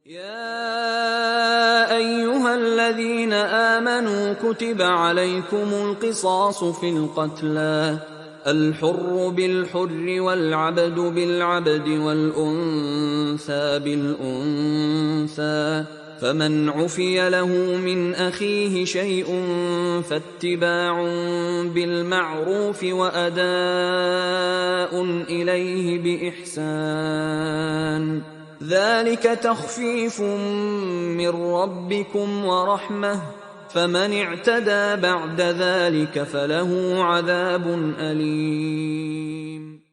يا أيها الذين آمنوا كتب عليكم القصاص في القتلى الحر بالحر والعبد بالعبد والأنثى بالأنثى فمن عفي له من أخيه شيء فاتباع بالمعروف وأداء إليه بإحسان ذلك تخفيف من ربكم ورحمة فمن اعتدى بعد ذلك فله عذاب أليم.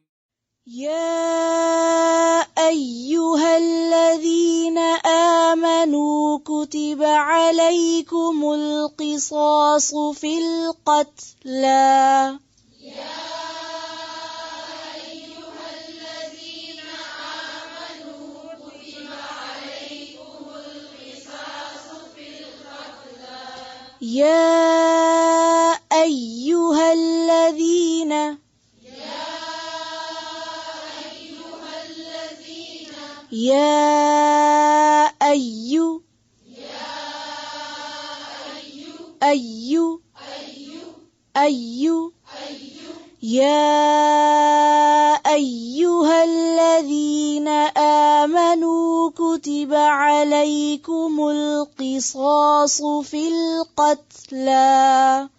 يا أيها الذين آمنوا كتب عليكم القصاص في القتلى يا أيها الذين آمنوا كتب عليكم القصاص في القتلى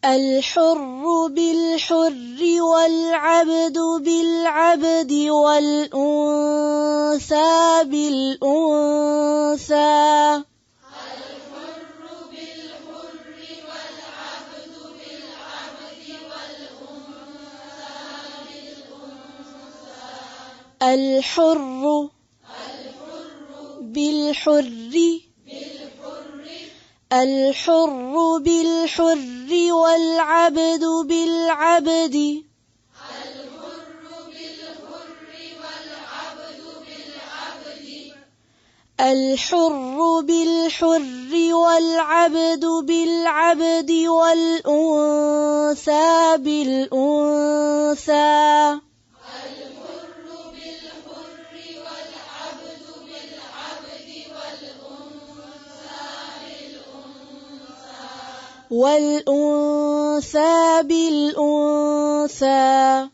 الحر بالحر والعبد بالعبد والأنثى بالأنثى الحر بالحر الحر بالحر والعبد بالعبد الحر بالحر والعبد بالعبد والأنثى بالأنثى والأنثى بالأنثى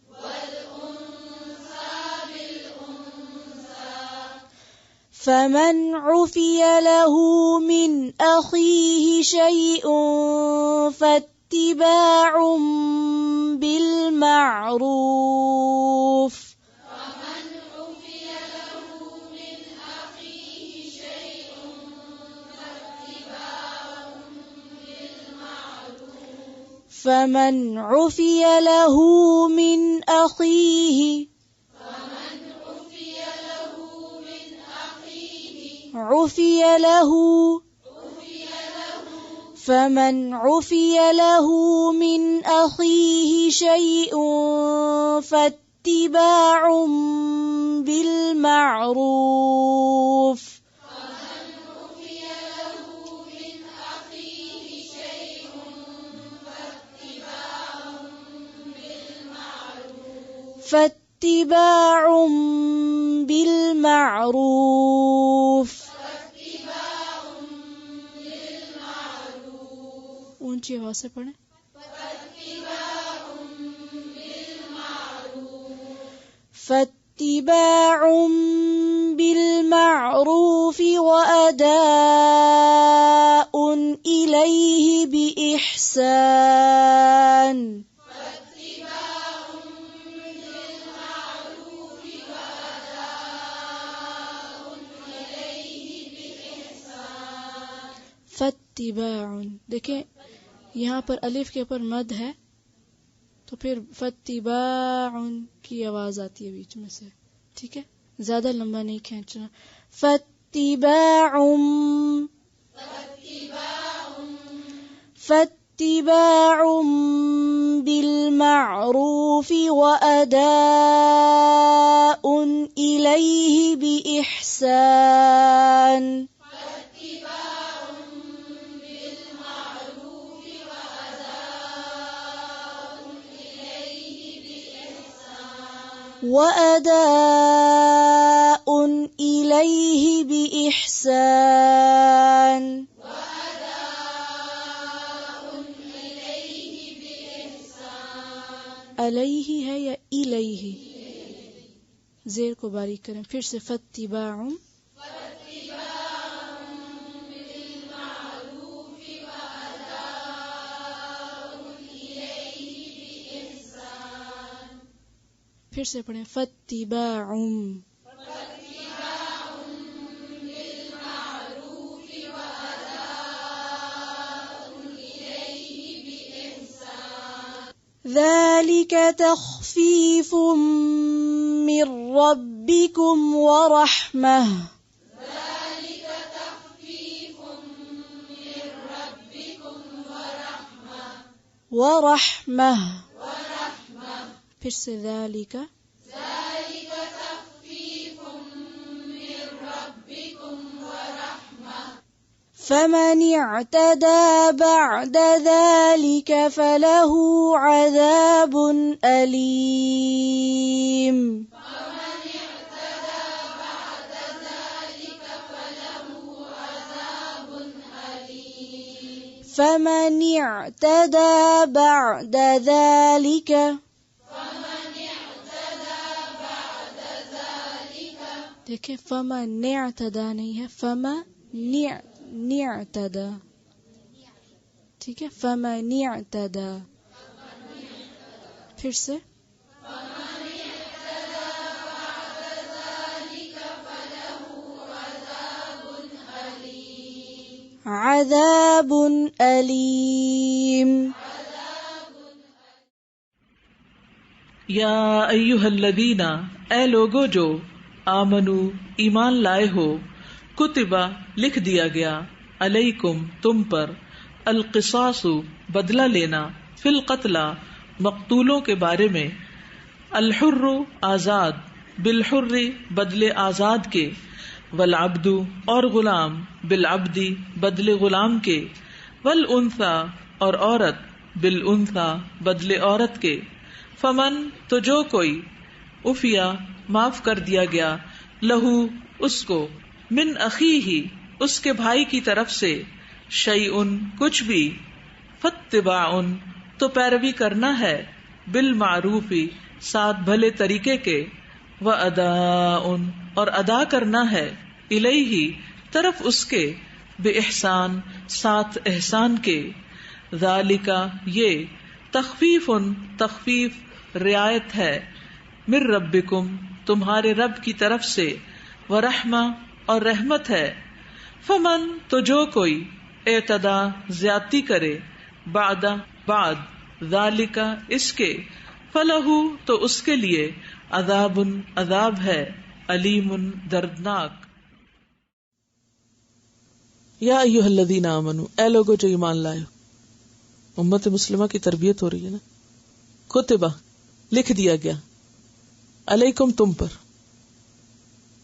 فمن عفي له من أخيه شيء فاتباع بالمعروف فمن عفي له من أخيه فمن عفي له من أخيه شيء فاتباع بالمعروف فاتباع بالمعروف اونچی آواز سے پڑھیں فاتباع بالمعروف وأداء إليه بإحسان فتباع دیکھیں یہاں پر الف کے اوپر مد ہے تو پھر فتباع کی آواز آتی ہے بیچ میں سے، ٹھیک ہے، زیادہ لمبا نہیں کھینچنا. فاتباع بالمعروف وأداء إليه بإحسان وَأَدَاءٌ إِلَيْهِ بِإِحْسَانٍ. علیہ ہے یا الیہ؟ زیر کو باریک کریں. پھر سے فاتباع. پھر سے پڑھیں فاتباع. ذلك تخفيف من ربكم ورحمة. ورحمة. پھر سے ذلك. فمن اعتدى بعد ذلك فله عذاب أليم. فمن اعتدى بعد ذلك. دیکھیں فمن اعتدى نہیں ہے، فمن اعتدى. ٹھیک ہے، فمن اعتدى. پھر سے عذاب علیم. یا ایھا الذین، اے لوگو جو آمنو ایمان لائے ہو، کتبہ لکھ دیا گیا، علیکم تم پر، القصاص بدلہ لینا، فی القتلى مقتولوں کے بارے میں، الحر آزاد، بالحر بدلے آزاد کے، والعبد اور غلام، بالعبد بدلے غلام کے، والانثى اور عورت، بالانثى بدلے عورت کے، فمن تو جو کوئی، عفیا معاف کر دیا گیا، لہو اس کو، من اخیہ اس کے بھائی کی طرف سے، شیئن کچھ بھی، فاتباع تو پیروی کرنا ہے، بالمعروف ساتھ بھلے طریقے کے، واداء اور ادا کرنا ہے، الیہ طرف اس کے، باحسان ساتھ احسان کے، ذالک یہ، تخفیف تخفیف رعایت ہے، من ربکم تمہارے رب کی طرف سے، ورحمہ اور رحمت ہے، فمن تو جو کوئی، اعتدا زیادتی کرے، بعد ذالک اس کے، فلہ تو اس کے لیے، عذاب عذاب ہے، علیم دردناک. یا ایھا الذین آمنوا، اے لوگو جو ایمان لائے ہو. امت مسلمہ کی تربیت ہو رہی ہے نا. کتبہ لکھ دیا گیا، علیکم تم پر.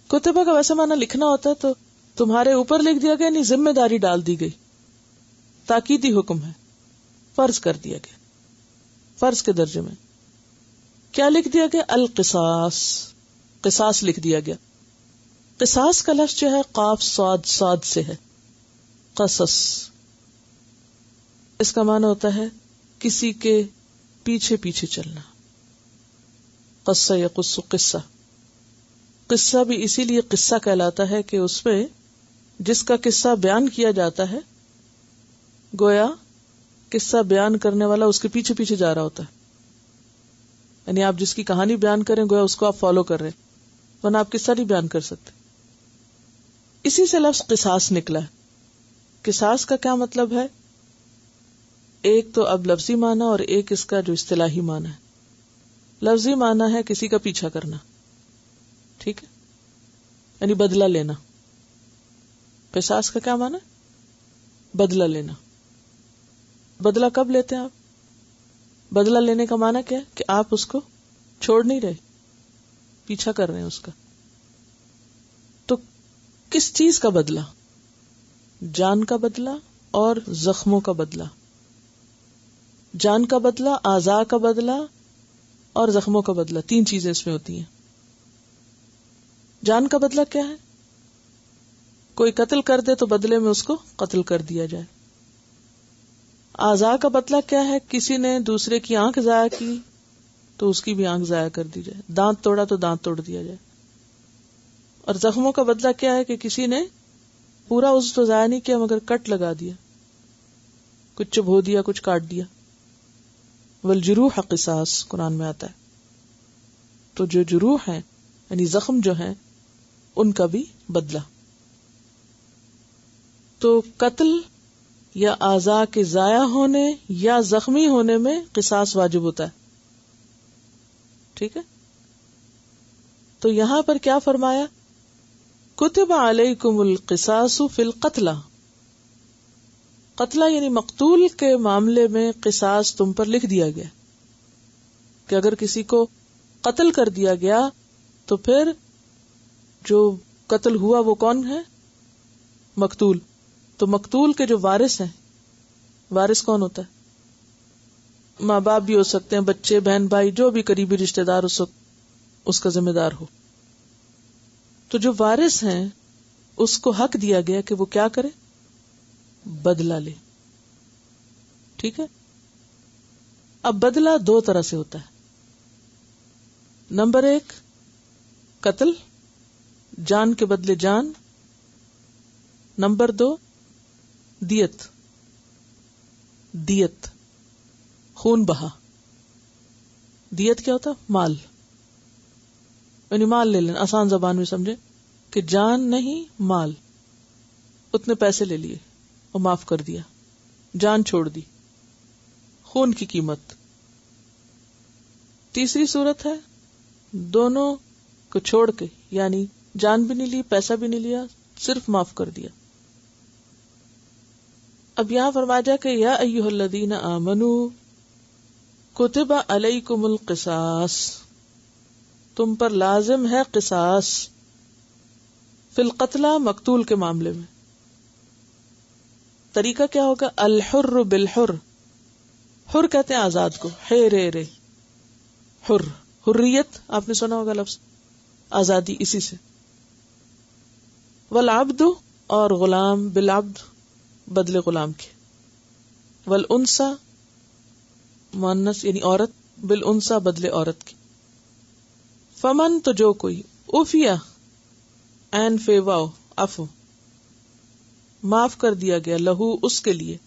کتبہ کا ویسا معنی لکھنا ہوتا ہے، تو تمہارے اوپر لکھ دیا گیا، یعنی ذمہ داری ڈال دی گئی، تاکیدی حکم ہے، فرض کر دیا گیا. فرض کے درجے میں کیا لکھ دیا گیا؟ القصاص، قصاص لکھ دیا گیا. قصاص کا لفظ جو ہے قاف صاد سے ہے، قصص. اس کا معنی ہوتا ہے کسی کے پیچھے پیچھے چلنا. قصہ یقص قصہ. قصہ بھی اسی لیے قصہ کہلاتا ہے کہ اس میں جس کا قصہ بیان کیا جاتا ہے، گویا قصہ بیان کرنے والا اس کے پیچھے پیچھے جا رہا ہوتا ہے. یعنی آپ جس کی کہانی بیان کریں، گویا اس کو آپ فالو کر رہے ہیں، ورنہ آپ قصہ نہیں بیان کر سکتے. اسی سے لفظ قصاص نکلا ہے. قصاص کا کیا مطلب ہے؟ ایک تو اب لفظی معنی اور ایک اس کا جو اصطلاحی معنی ہے. لفظی معنی ہے کسی کا پیچھا کرنا، ٹھیک ہے، یعنی بدلہ لینا. قصاص کا کیا معنی؟ بدلہ لینا. بدلہ کب لیتے ہیں آپ؟ بدلہ لینے کا معنی کیا ہے؟ کہ آپ اس کو چھوڑ نہیں رہے، پیچھا کر رہے ہیں اس کا. تو کس چیز کا بدلہ؟ جان کا بدلہ اور زخموں کا بدلہ. جان کا بدلہ، اعضاء کا بدلہ، اور زخموں کا بدلہ، 3 چیزیں اس میں ہوتی ہیں. جان کا بدلہ کیا ہے؟ کوئی قتل کر دے تو بدلے میں اس کو قتل کر دیا جائے. اعضاء کا بدلہ کیا ہے؟ کسی نے دوسرے کی آنکھ ضائع کی تو اس کی بھی آنکھ ضائع کر دی جائے، دانت توڑا تو دانت توڑ دیا جائے. اور زخموں کا بدلہ کیا ہے کہ کسی نے پورا عضو تو ضائع نہیں کیا مگر کٹ لگا دیا، کچھ چبھو دیا، کچھ کاٹ دیا. والجروح قصاص قرآن میں آتا ہے. تو جو جروح ہیں یعنی زخم جو ہیں ان کا بھی بدلہ. تو قتل یا اعضاء کے ضائع ہونے یا زخمی ہونے میں قصاص واجب ہوتا ہے. ٹھیک ہے. تو یہاں پر کیا فرمایا؟ کتب علیکم القصاص فی القتلى. قتلہ یعنی مقتول کے معاملے میں قصاص تم پر لکھ دیا گیا کہ اگر کسی کو قتل کر دیا گیا تو پھر جو قتل ہوا وہ کون ہے؟ مقتول. تو مقتول کے جو وارث ہیں، وارث کون ہوتا ہے؟ ماں باپ بھی ہو سکتے ہیں، بچے، بہن، بھائی، جو بھی قریبی رشتہ دار اس کا ذمہ دار ہو. تو جو وارث ہیں اس کو حق دیا گیا کہ وہ کیا کرے؟ بدلہ لے. ٹھیک ہے. اب بدلہ 2 طرح سے ہوتا ہے. نمبر 1 قتل، جان کے بدلے جان. نمبر 2 دیت، دیت خون بہا. دیت کیا ہوتا ہے؟ مال، یعنی مال لے لینا. آسان زبان میں سمجھے کہ جان نہیں مال. اتنے پیسے لے لیے اور معاف کر دیا، جان چھوڑ دی، خون کی قیمت. تیسری صورت ہے دونوں کو چھوڑ کے، یعنی جان بھی نہیں لی، پیسہ بھی نہیں لیا، صرف معاف کر دیا. اب یہاں فرمایا جائے کہ یا ایھا الذین آمنوا کتب علیکم القصاص، تم پر لازم ہے قصاص، فی القتلى مقتول کے معاملے میں. طریقہ کیا ہوگا؟ الحر بالحر. حر کہتے ہیں آزاد کو، حر، حر، حریت آپ نے سنا ہوگا لفظ، آزادی، اسی سے. والعبد اور غلام، بالعبد بدلے غلام کے. والانثى مؤنث یعنی عورت، بالانثى بدلے عورت کی. فمن تو جو کوئی، عفیا عین فے واو عفو، معاف کر دیا گیا، لہو اس کے لیے،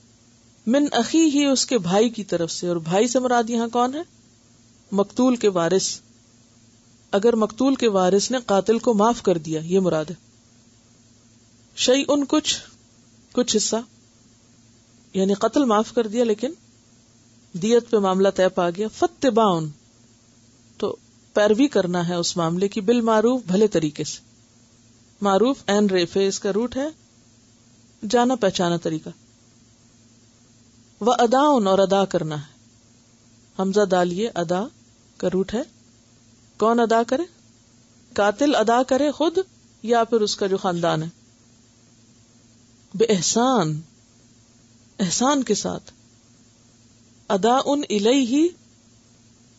من اخیہ اس کے بھائی کی طرف سے. اور بھائی سے مراد یہاں کون ہے؟ مقتول کے وارث. اگر مقتول کے وارث نے قاتل کو معاف کر دیا یہ مراد ہے. شیئن کچھ حصہ، یعنی قتل معاف کر دیا لیکن دیت پہ معاملہ طے پا گیا. فاتباع تو پیروی کرنا ہے اس معاملے کی، بالمعروف بھلے طریقے سے. معروف عین ریفے اس کا روٹ ہے، جانا پہچانا طریقہ. واداؤن اور ادا کرنا ہے، حمزہ ڈالیے، ادا کا روٹ ہے. کون ادا کرے؟ قاتل ادا کرے خود یا پھر اس کا جو خاندان ہے. بے احسان، احسان کے ساتھ. ادا ان الیہ،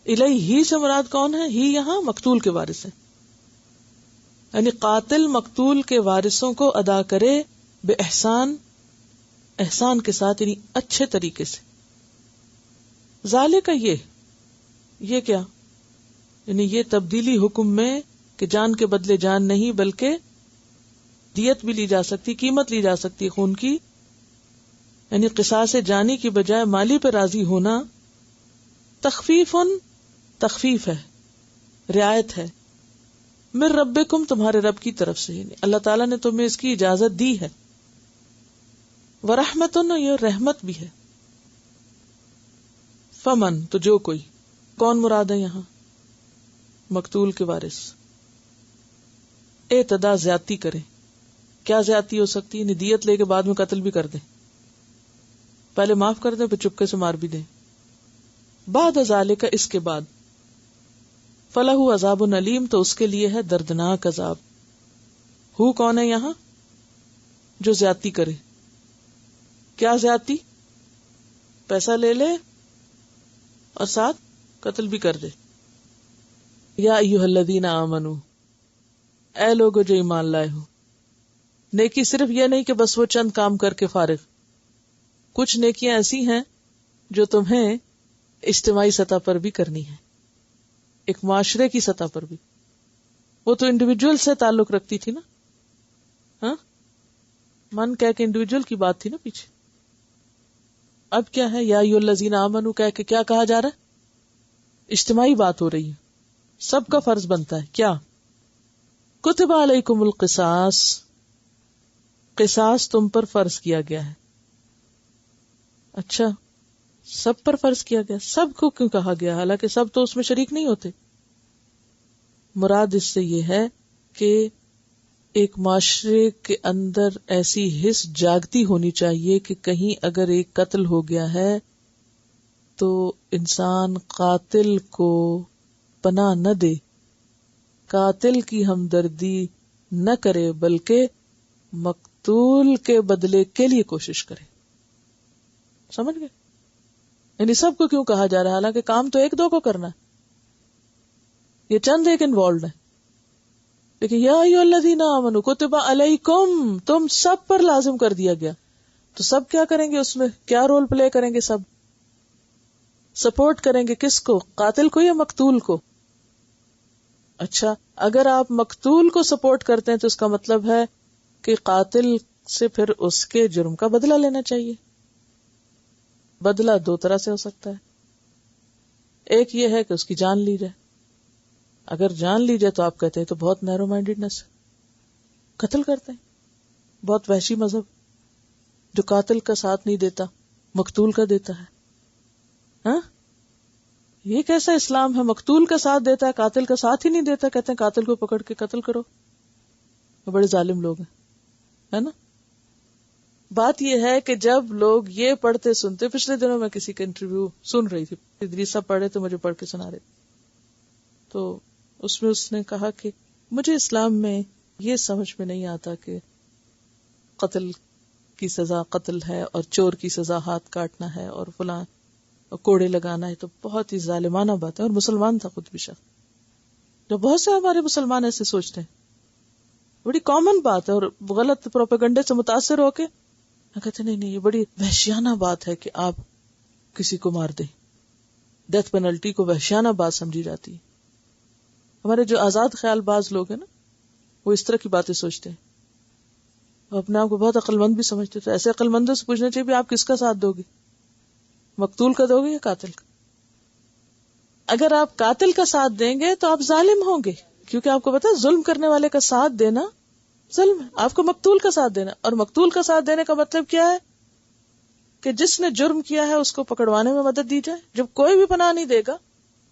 الیہ سے مراد کون ہے؟ ہی یہاں مقتول کے وارث ہے، یعنی قاتل مقتول کے وارثوں کو ادا کرے بے احسان، احسان کے ساتھ، یعنی اچھے طریقے سے. ذالک یہ کیا؟ یعنی یہ تبدیلی حکم میں کہ جان کے بدلے جان نہیں بلکہ دیت بھی لی جا سکتی، قیمت لی جا سکتی خون کی، یعنی قصاص جانی کی بجائے مالی پہ راضی ہونا. تخفیف ہے، رعایت ہے. من ربکم تمہارے رب کی طرف سے، یعنی اللہ تعالیٰ نے تمہیں اس کی اجازت دی ہے. ورحمتن یہ رحمت بھی ہے. فمن تو جو کوئی، کون مراد ہے یہاں؟ مقتول کے وارث. اعتدا زیادتی کرے. کیا زیادتی ہو سکتی ہے؟ دیت لے کے بعد میں قتل بھی کر دیں، پہلے معاف کر دیں پھر چپکے سے مار بھی دیں. بعد ذالک اس کے بعد، فلہ عذاب علیم تو اس کے لیے ہے دردناک عذاب. ہو کون ہے یہاں؟ جو زیادتی کرے. کیا زیادتی؟ پیسہ لے لے اور ساتھ قتل بھی کر دے. یا ایھا الذین آمنو، اے لوگو جو ایمان لائے ہو. نیکی صرف یہ نہیں کہ بس وہ چند کام کر کے فارغ. کچھ نیکیاں ایسی ہیں جو تمہیں اجتماعی سطح پر بھی کرنی ہے، ایک معاشرے کی سطح پر بھی. وہ تو انڈیویجول سے تعلق رکھتی تھی نا، ہاں من کہہ کے انڈیویجول کی بات تھی نا پیچھے. اب کیا ہے یا ایھا الذین آمنو کہہ کے کیا کہا جا رہا ہے؟ اجتماعی بات ہو رہی ہے، سب کا فرض بنتا ہے. کیا؟ کتب علیکم القصاص، قصاص تم پر فرض کیا گیا ہے. اچھا، سب پر فرض کیا گیا، سب کو کیوں کہا گیا حالانکہ سب تو اس میں شریک نہیں ہوتے؟ مراد اس سے یہ ہے کہ ایک معاشرے کے اندر ایسی حس جاگتی ہونی چاہیے کہ کہیں اگر ایک قتل ہو گیا ہے تو انسان قاتل کو پناہ نہ دے، قاتل کی ہمدردی نہ کرے، بلکہ مقتول کے بدلے کے لیے کوشش کرے. سمجھ گئے؟ یعنی سب کو کیوں کہا جا رہا ہے حالانکہ کام تو ایک دو کو کرنا ہے، یہ چند ایک انوالوڈ ہے. لیکن یا ایھا الذین آمنوا کتب علیکم، تم سب پر لازم کر دیا گیا. تو سب کیا کریں گے؟ اس میں کیا رول پلے کریں گے؟ سب سپورٹ کریں گے کس کو؟ قاتل کو یا مقتول کو؟ اچھا، اگر آپ مقتول کو سپورٹ کرتے ہیں تو اس کا مطلب ہے کہ قاتل سے پھر اس کے جرم کا بدلہ لینا چاہیے. بدلہ دو طرح سے ہو سکتا ہے. ایک یہ ہے کہ اس کی جان لی جائے. اگر جان لی جائے تو آپ کہتے ہیں تو بہت نیرو مائنڈیڈنس ہے، قتل کرتے ہیں. بہت وحشی مذہب جو قاتل کا ساتھ نہیں دیتا، مقتول کا دیتا ہے. ہاں، یہ کیسا اسلام ہے؟ مقتول کا ساتھ دیتا ہے، قاتل کا ساتھ ہی نہیں دیتا. کہتے ہیں قاتل کو پکڑ کے قتل کرو. بڑے ظالم لوگ ہیں، ہے نا. بات یہ ہے کہ جب لوگ یہ پڑھتے سنتے، پچھلے دنوں میں کسی کا انٹرویو سن رہی تھی، ادریس صاحب پڑھے تو مجھے پڑھ کے سنا رہے، تو اس میں اس نے کہا کہ مجھے اسلام میں یہ سمجھ میں نہیں آتا کہ قتل کی سزا قتل ہے اور چور کی سزا ہاتھ کاٹنا ہے اور فلاں کوڑے لگانا ہے. تو بہت ہی ظالمانہ بات ہے. اور مسلمان تھا خود بھی شخص. جو بہت سے ہمارے مسلمان ایسے سوچتے ہیں، بڑی کامن بات ہے، اور غلط پروپیگنڈے سے متاثر ہو کے کہتے نہیں یہ بڑی وحشیانہ بات ہے کہ آپ کسی کو مار دیں. ڈیتھ پینلٹی کو وحشیانہ بات سمجھی جاتی ہے. ہمارے جو آزاد خیال باز لوگ ہیں نا، وہ اس طرح کی باتیں سوچتے ہیں، وہ اپنے آپ کو بہت عقل مند بھی سمجھتے. تو ایسے عقل مندوں سے پوچھنا چاہیے بھی آپ کس کا ساتھ دو گے، مقتول کا دو گے یا قاتل کا؟ اگر آپ قاتل کا ساتھ دیں گے تو آپ ظالم ہوں گے، کیونکہ آپ کو پتا ہے ظلم کرنے والے کا ساتھ دینا ظلم ہے. آپ کو مقتول کا ساتھ دینا، اور مقتول کا ساتھ دینے کا مطلب کیا ہے؟ کہ جس نے جرم کیا ہے اس کو پکڑوانے میں مدد دی جائے. جب کوئی بھی پناہ نہیں دے گا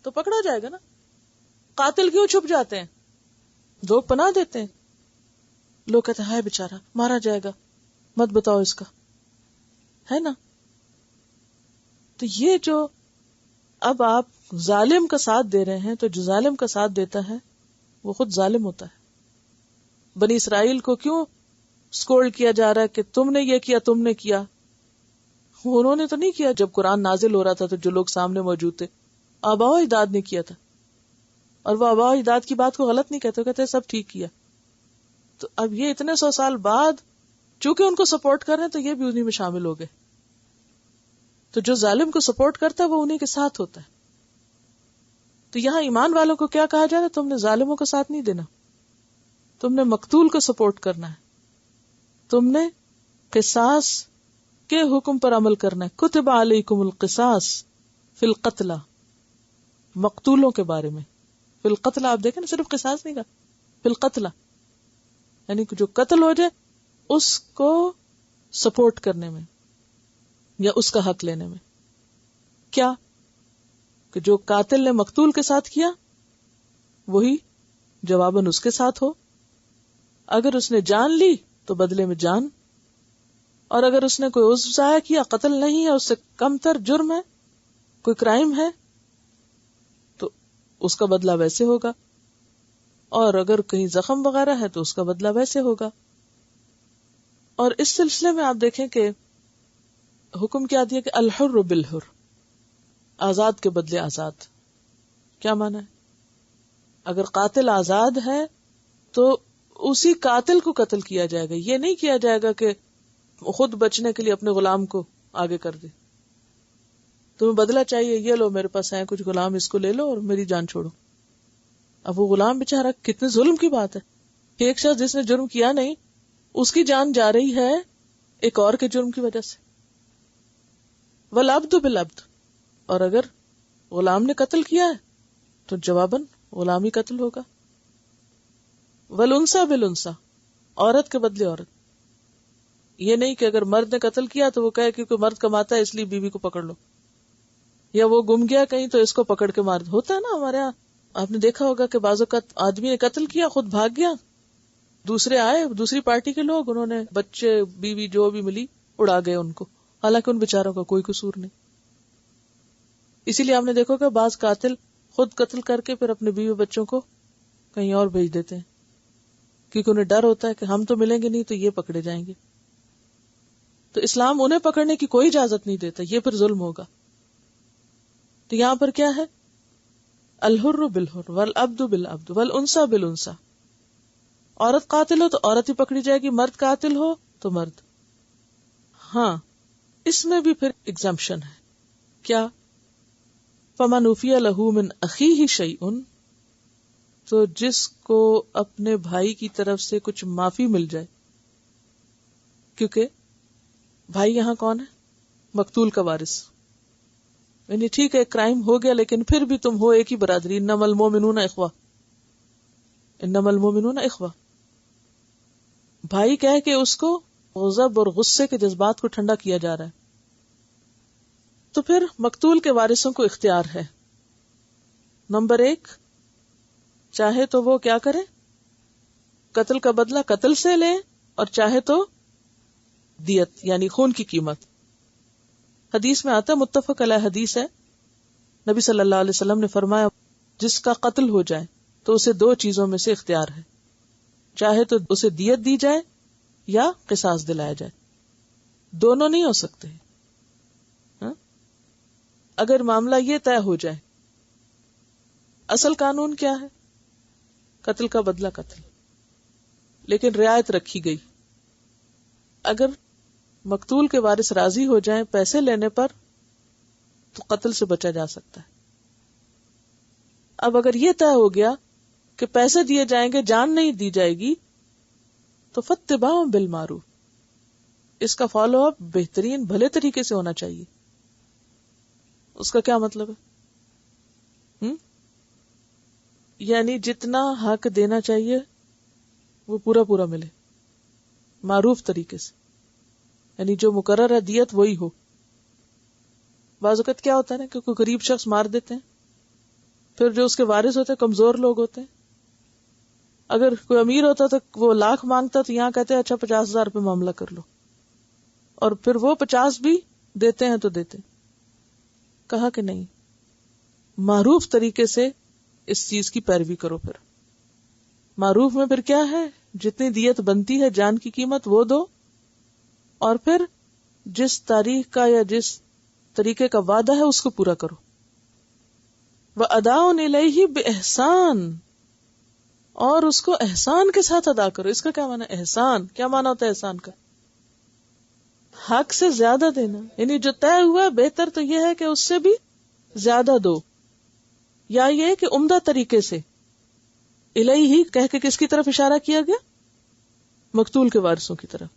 تو پکڑا جائے گا نا. قاتل کیوں چھپ جاتے ہیں؟ لوگ پناہ دیتے ہیں، لوگ کہتے ہیں ہائے بیچارہ مارا جائے گا، مت بتاؤ اس کا، ہے نا. تو یہ جو اب آپ ظالم کا ساتھ دے رہے ہیں، تو جو ظالم کا ساتھ دیتا ہے وہ خود ظالم ہوتا ہے. بنی اسرائیل کو کیوں سکولڈ کیا جا رہا ہے کہ تم نے یہ کیا، تم نے کیا؟ انہوں نے تو نہیں کیا. جب قرآن نازل ہو رہا تھا تو جو لوگ سامنے موجود تھے، آباء و اجداد نے کیا تھا، اور وہ آباء و اجداد کی بات کو غلط نہیں کہتے، کہتے سب ٹھیک کیا. تو اب یہ اتنے 100 سال بعد چونکہ ان کو سپورٹ کر رہے ہیں تو یہ بھی انہی میں شامل ہو گئے. تو جو ظالم کو سپورٹ کرتا ہے وہ انہی کے ساتھ ہوتا ہے. تو یہاں ایمان والوں کو کیا کہا جا رہا ہے؟ تم نے ظالموں کا ساتھ نہیں دینا، تم نے مقتول کو سپورٹ کرنا ہے، تم نے قصاص کے حکم پر عمل کرنا ہے. کتب علیکم القصاص فی القتلى، مقتولوں کے بارے میں. فی القتلى آپ دیکھیں نا، صرف قصاص نہیں کہا، فی القتلى یعنی جو قتل ہو جائے اس کو سپورٹ کرنے میں یا اس کا حق لینے میں. کیا کہ جو قاتل نے مقتول کے ساتھ کیا وہی جواباً اس کے ساتھ ہو. اگر اس نے جان لی تو بدلے میں جان، اور اگر اس نے کوئی عضو ضائع کیا، قتل نہیں ہے، اس سے کم تر جرم ہے، کوئی کرائم ہے، تو اس کا بدلہ ویسے ہوگا. اور اگر کہیں زخم وغیرہ ہے تو اس کا بدلہ ویسے ہوگا. اور اس سلسلے میں آپ دیکھیں کہ حکم کیا دیا کہ الحر بالحر، آزاد کے بدلے آزاد. کیا معنی ہے؟ اگر قاتل آزاد ہے تو اسی قاتل کو قتل کیا جائے گا. یہ نہیں کیا جائے گا کہ خود بچنے کے لیے اپنے غلام کو آگے کر دے. تمہیں بدلہ چاہیے، یہ لو میرے پاس ہیں کچھ غلام، اس کو لے لو اور میری جان چھوڑو. اب وہ غلام بیچارہ، کتنے ظلم کی بات ہے کہ ایک شخص جس نے جرم کیا نہیں اس کی جان جا رہی ہے ایک اور کے جرم کی وجہ سے. والعبد بالعبد، اور اگر غلام نے قتل کیا ہے تو جواباً غلام ہی قتل ہوگا. والانثى بالانثى، عورت کے بدلے عورت. یہ نہیں کہ اگر مرد نے قتل کیا تو وہ کہے کیونکہ مرد کماتا ہے اس لیے بیوی کو پکڑ لو، یا وہ گم گیا کہیں تو اس کو پکڑ کے مار. ہوتا ہے نا ہمارے یہاں، آپ نے دیکھا ہوگا کہ بعض اوقات آدمی نے قتل کیا، خود بھاگ گیا، دوسرے آئے دوسری پارٹی کے لوگ، انہوں نے بچے بیوی جو بھی ملی اڑا گئے ان کو، حالانکہ ان بیچاروں کا کوئی قصور نہیں. اسی لیے آپ نے دیکھو کہ بعض قاتل خود قتل کر کے پھر اپنے بیوی بچوں کو کہیں اور بھیج دیتے ہیں، کیونکہ انہیں ڈر ہوتا ہے کہ ہم تو ملیں گے نہیں تو یہ پکڑے جائیں گے. تو اسلام انہیں پکڑنے کی کوئی اجازت نہیں دیتا، یہ پھر ظلم ہوگا. تو یہاں پر کیا ہے؟ الحر بالحر والعبد بالعبد والانثى بالانثى. عورت قاتل ہو تو عورت ہی پکڑی جائے گی، مرد قاتل ہو تو مرد. ہاں اس میں بھی پھر ایگزمپشن ہے. کیا؟ فمن عفی لہ من اخیہ شیء، تو جس کو اپنے بھائی کی طرف سے کچھ معافی مل جائے. کیونکہ بھائی یہاں کون ہے؟ مقتول کا وارث. یعنی ٹھیک ہے کرائم ہو گیا لیکن پھر بھی تم ہو ایک ہی برادری. انما المؤمنون اخوہ، انما المؤمنون اخوہ. بھائی کہہ کے اس کو غضب اور غصے کے جذبات کو ٹھنڈا کیا جا رہا ہے. تو پھر مقتول کے وارثوں کو اختیار ہے. نمبر 1، چاہے تو وہ کیا کرے؟ قتل کا بدلہ قتل سے لے، اور چاہے تو دیت یعنی خون کی قیمت. حدیث میں آتا ہے، متفق علیہ حدیث ہے، نبی صلی اللہ علیہ وسلم نے فرمایا جس کا قتل ہو جائے تو اسے 2 چیزوں میں سے اختیار ہے، چاہے تو اسے دیت دی جائے یا قصاص دلایا جائے. دونوں نہیں ہو سکتے. اگر معاملہ یہ طے ہو جائے، اصل قانون کیا ہے؟ قتل کا بدلہ قتل، لیکن رعایت رکھی گئی. اگر مقتول کے وارث راضی ہو جائیں پیسے لینے پر تو قتل سے بچا جا سکتا ہے. اب اگر یہ طے ہو گیا کہ پیسے دیے جائیں گے جان نہیں دی جائے گی تو فاتباع بالمعروف، اس کا فالو اپ بہترین بھلے طریقے سے ہونا چاہیے. اس کا کیا مطلب ہے؟ یعنی جتنا حق دینا چاہیے وہ پورا پورا ملے معروف طریقے سے، یعنی جو مقرر ہے دیت وہی ہو. بعض اوقات کیا ہوتا ہے نا کہ کوئی غریب شخص مار دیتے ہیں، پھر جو اس کے وارث ہوتے ہیں کمزور لوگ ہوتے ہیں. اگر کوئی امیر ہوتا تو وہ 1,00,000 مانگتا تو یہاں کہتے ہیں اچھا 50,000 پہ معاملہ کر لو، اور پھر وہ 50 بھی دیتے ہیں تو دیتے. کہا کہ نہیں، معروف طریقے سے اس چیز کی پیروی کرو. پھر معروف میں پھر کیا ہے؟ جتنی دیت بنتی ہے جان کی قیمت وہ دو، اور پھر جس تاریخ کا یا جس طریقے کا وعدہ ہے اس کو پورا کرو. وَأَدَاءٌ إِلَيْهِ بِإِحْسَانٍ، اور اس کو احسان کے ساتھ ادا کرو. اس کا کیا معنی ہے؟ احسان کیا معنی ہوتا ہے احسان کا؟ حق سے زیادہ دینا، یعنی جو طے ہوا بہتر تو یہ ہے کہ اس سے بھی زیادہ دو، یا یہ کہ عمدہ طریقے سے. الیہ کہہ کے کس کی طرف اشارہ کیا گیا؟ مقتول کے وارثوں کی طرف.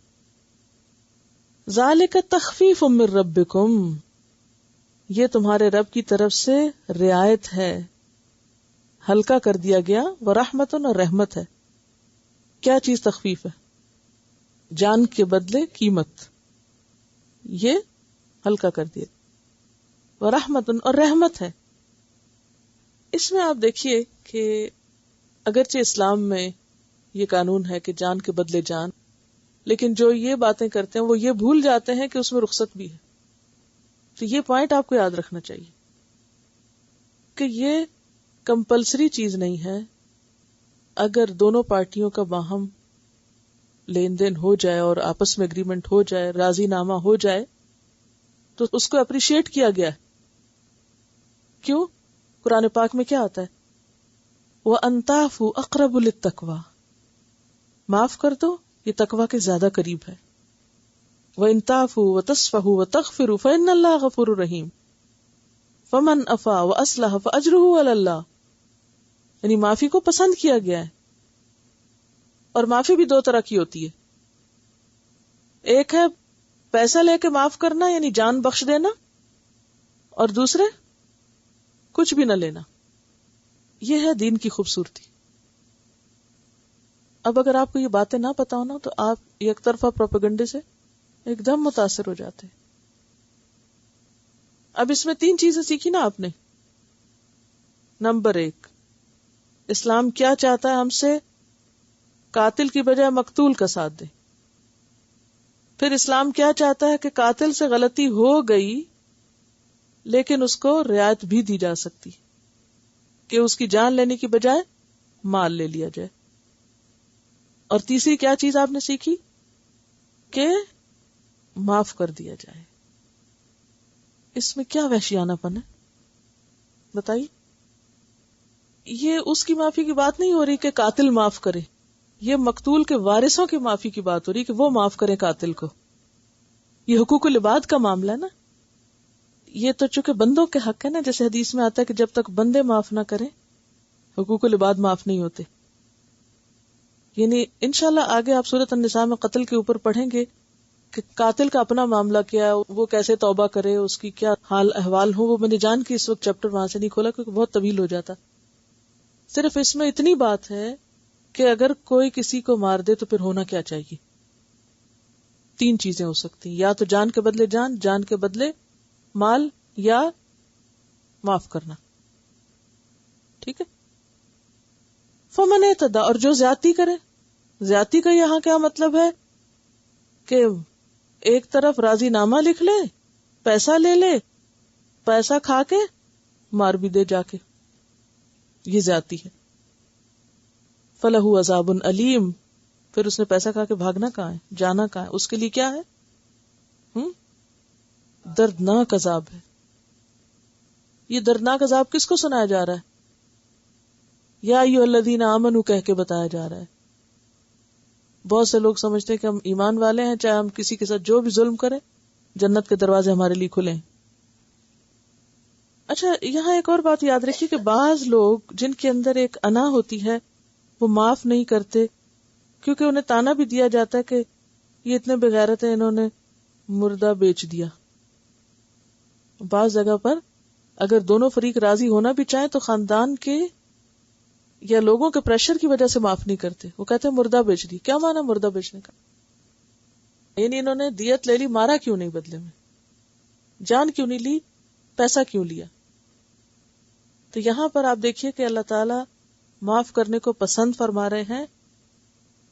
ذالک تخفیف من ربکم، یہ تمہارے رب کی طرف سے رعایت ہے، ہلکا کر دیا گیا. ورحمت اور رحمت ہے. کیا چیز تخفیف ہے؟ جان کے بدلے قیمت، یہ ہلکا کر دیا. ورحمت اور رحمت ہے. اس میں آپ دیکھیے کہ اگرچہ اسلام میں یہ قانون ہے کہ جان کے بدلے جان، لیکن جو یہ باتیں کرتے ہیں وہ یہ بھول جاتے ہیں کہ اس میں رخصت بھی ہے. تو یہ پوائنٹ آپ کو یاد رکھنا چاہیے کہ یہ کمپلسری چیز نہیں ہے. اگر دونوں پارٹیوں کا باہم لین دین ہو جائے اور آپس میں اگریمنٹ ہو جائے، راضی نامہ ہو جائے، تو اس کو اپریشیٹ کیا گیا ہے. کیوں؟ قرآن پاک میں کیا آتا ہے؟ وَأَن تَعْفُوا أَقْرَبُ لِلتَّقْوَىٰ، معاف کر دو یہ تقوی کے زیادہ قریب ہے. وَإِن تَعْفُوا وَتَصْفَحُوا وَتَغْفِرُوا فَإِنَّ اللَّهَ غَفُورٌ رَحِيمٌ. فَمَنْ عَفَا وَأَصْلَحَ فَأَجْرُهُ عَلَى اللَّهِ، یعنی معافی کو پسند کیا گیا ہے. اور معافی بھی دو طرح کی ہوتی ہے. ایک ہے پیسہ لے کے معاف کرنا یعنی جان بخش دینا، اور دوسرے کچھ بھی نہ لینا. یہ ہے دین کی خوبصورتی. اب اگر آپ کو یہ باتیں نہ پتا ہونا تو آپ یک طرفہ پروپیگنڈے سے ایک دم متاثر ہو جاتے ہیں. اب اس میں 3 چیزیں سیکھی نا آپ نے. نمبر 1، اسلام کیا چاہتا ہے ہم سے؟ قاتل کی بجائے مقتول کا ساتھ دیں. پھر اسلام کیا چاہتا ہے کہ قاتل سے غلطی ہو گئی لیکن اس کو رعایت بھی دی جا سکتی کہ اس کی جان لینے کی بجائے مال لے لیا جائے. اور تیسری کیا چیز آپ نے سیکھی؟ کہ معاف کر دیا جائے. اس میں کیا وحشیانہ پن ہے بتائیے. یہ اس کی معافی کی بات نہیں ہو رہی کہ قاتل معاف کرے، یہ مقتول کے وارثوں کی معافی کی بات ہو رہی کہ وہ معاف کرے قاتل کو. یہ حقوق العباد کا معاملہ ہے نا. یہ تو چونکہ بندوں کے حق ہے نا، جیسے حدیث میں آتا ہے کہ جب تک بندے معاف نہ کریں حقوق العباد معاف نہیں ہوتے. یعنی انشاءاللہ آگے آپ سورۃ النساء میں قتل کے اوپر پڑھیں گے کہ قاتل کا اپنا معاملہ کیا ہے، وہ کیسے توبہ کرے، اس کی کیا حال احوال ہو. وہ میں نے جان کے اس وقت چیپٹر وہاں سے نہیں کھولا کیونکہ بہت طویل ہو جاتا. صرف اس میں اتنی بات ہے کہ اگر کوئی کسی کو مار دے تو پھر ہونا کیا چاہیے. 3 چیزیں ہو سکتی ہیں، یا تو جان کے بدلے جان، جان کے بدلے مال، یا معاف کرنا. ٹھیک ہے. فمن اعتدی، اور جو زیادتی کرے. زیادتی کا یہاں کیا مطلب ہے کہ ایک طرف راضی نامہ لکھ لے، پیسہ لے لے، پیسہ کھا کے مار بھی دے جا کے، یہ زیادتی ہے. فَلَهُ عَذَابٌ أَلِيمٌ، پھر اس نے پیسہ کھا کے بھاگنا کہاں ہے، جانا کہاں ہے، اس کے لیے کیا ہے؟ دردناک عذاب ہے. یہ دردناک عذاب کس کو سنایا جا رہا ہے؟ یا ایھا الذین آمنوا کہہ کے بتایا جا رہا ہے. بہت سے لوگ سمجھتے ہیں کہ ہم ایمان والے ہیں، چاہے ہم کسی کے ساتھ جو بھی ظلم کریں جنت کے دروازے ہمارے لیے کھلے ہیں. اچھا، یہاں ایک اور بات یاد رکھیے کہ بعض لوگ جن کے اندر ایک انا ہوتی ہے وہ معاف نہیں کرتے کیونکہ انہیں تانا بھی دیا جاتا ہے کہ یہ اتنے بغیرت ہیں، انہوں نے مردہ بیچ دیا. بعض جگہ پر اگر دونوں فریق راضی ہونا بھی چاہیں تو خاندان کے یا لوگوں کے پریشر کی وجہ سے معاف نہیں کرتے. وہ کہتے ہیں مردہ بیچ دی. کیا مانا مردہ بیچنے کا؟ یعنی انہوں نے دیت لے لی، مارا کیوں نہیں بدلے میں؟ جان کیوں نہیں لی؟ پیسہ کیوں لیا؟ تو یہاں پر آپ دیکھیے کہ اللہ تعالی معاف کرنے کو پسند فرما رہے ہیں.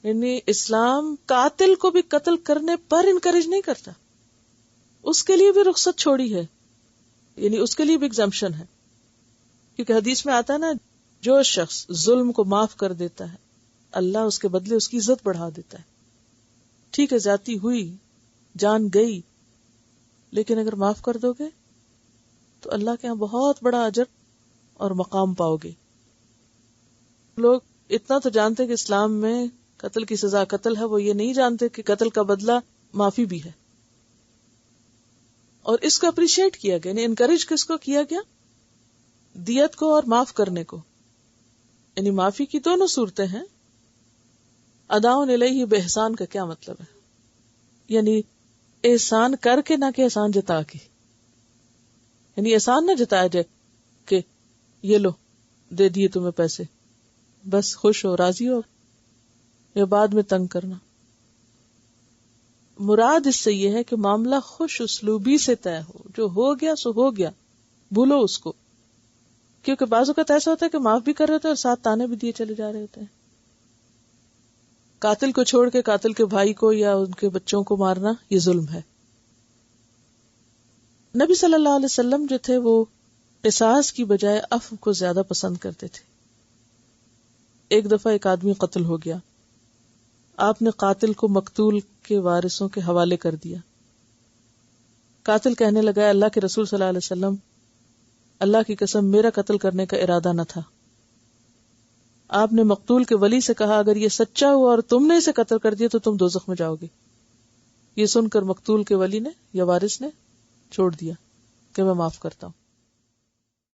یعنی اسلام قاتل کو بھی قتل کرنے پر انکریج نہیں کرتا، اس کے لیے بھی رخصت چھوڑی ہے، یعنی اس کے لیے بھی ایگزمپشن ہے. کیونکہ حدیث میں آتا ہے نا، جو شخص ظلم کو معاف کر دیتا ہے اللہ اس کے بدلے اس کی عزت بڑھا دیتا ہے. ٹھیک ہے زیادتی ہوئی، جان گئی، لیکن اگر معاف کر دو گے تو اللہ کے ہاں بہت بڑا اجر اور مقام پاؤ گے. لوگ اتنا تو جانتے کہ اسلام میں قتل کی سزا قتل ہے، وہ یہ نہیں جانتے کہ قتل کا بدلہ معافی بھی ہے. اور اس کو اپریشیٹ کیا گیا، یعنی انکریج کس کو کیا گیا؟ دیت کو اور معاف کرنے کو. یعنی معافی کی دونوں صورتیں ہیں. اداؤن الیہ باحسان کا کیا مطلب ہے؟ یعنی احسان کر کے، نہ کہ احسان جتا کے. یعنی احسان نہ جتایا جائے کہ یہ لو دے دیے تمہیں پیسے، بس خوش ہو، راضی ہو، یا بعد میں تنگ کرنا. مراد اس سے یہ ہے کہ معاملہ خوش اسلوبی سے طے ہو، جو ہو گیا سو ہو گیا، بھولو اس کو. کیونکہ بعض اوقات ایسا ہوتا ہے کہ معاف بھی کر رہے ہوتے ہیں اور ساتھ تانے بھی دیے چلے جا رہے ہوتے ہیں. قاتل کو چھوڑ کے قاتل کے بھائی کو یا ان کے بچوں کو مارنا یہ ظلم ہے. نبی صلی اللہ علیہ وسلم جو تھے وہ قصاص کی بجائے عفو کو زیادہ پسند کرتے تھے. ایک دفعہ ایک آدمی قتل ہو گیا، آپ نے قاتل کو مقتول کے وارثوں کے حوالے کر دیا. قاتل کہنے لگا اللہ کے رسول صلی اللہ علیہ وسلم، اللہ کی قسم میرا قتل کرنے کا ارادہ نہ تھا. آپ نے مقتول کے ولی سے کہا اگر یہ سچا ہوا اور تم نے اسے قتل کر دیا تو تم دوزخ میں جاؤ گے. یہ سن کر مقتول کے ولی نے یا وارث نے چھوڑ دیا کہ میں معاف کرتا ہوں.